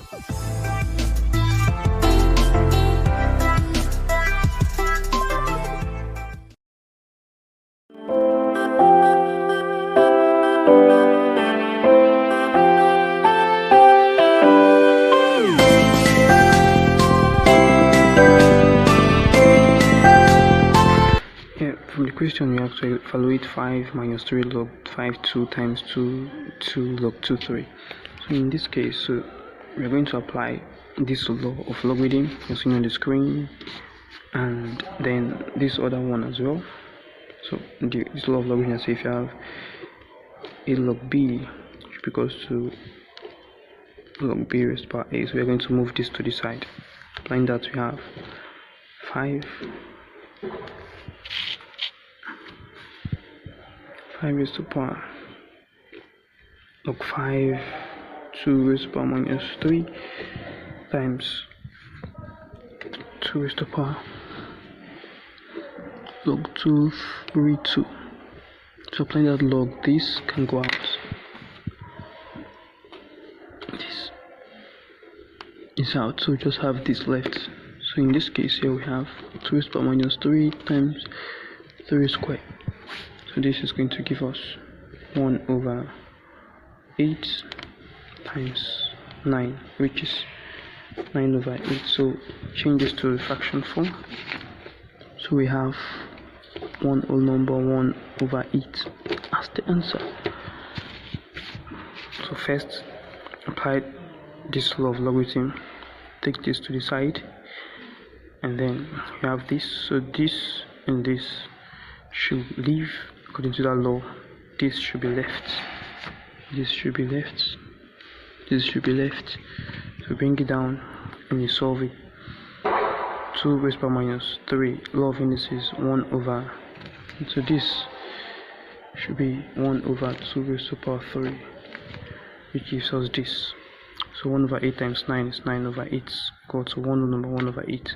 From the question, we have to evaluate 5 minus 3 log 5 2 times 2 log 2 3. So in this case, we are going to apply this law of logarithm you're seeing on the screen, and then this other one as well. So this law of logarithm says if you have a log b should be equals to log b raised to power a, so we are going to move this to the side. Applying that, we have 5 raised to power log 5 2 raised to power minus 3 times 2 raised to power log 2 3 2. So applying that log, this can go out, this is out, so we just have this left. So in this case here we have 2 raised to power minus 3 times 3 squared. So this is going to give us 1 over 8 times 9, which is 9 over 8. So change this to the fraction form. So we have 1 whole number 1 over 8 as the answer. So first, apply this law of logarithm, take this to the side, and then you have this. So this and this should leave according to that law. This should be left, this should be left, this should be left. So bring it down and you solve it. 2 raised to power minus 3, law of indices 1 over, so this should be 1 over 2 raised to power 3, which gives us this. So 1 over 8 times 9 is 9 over 8, equal to 1 over 8.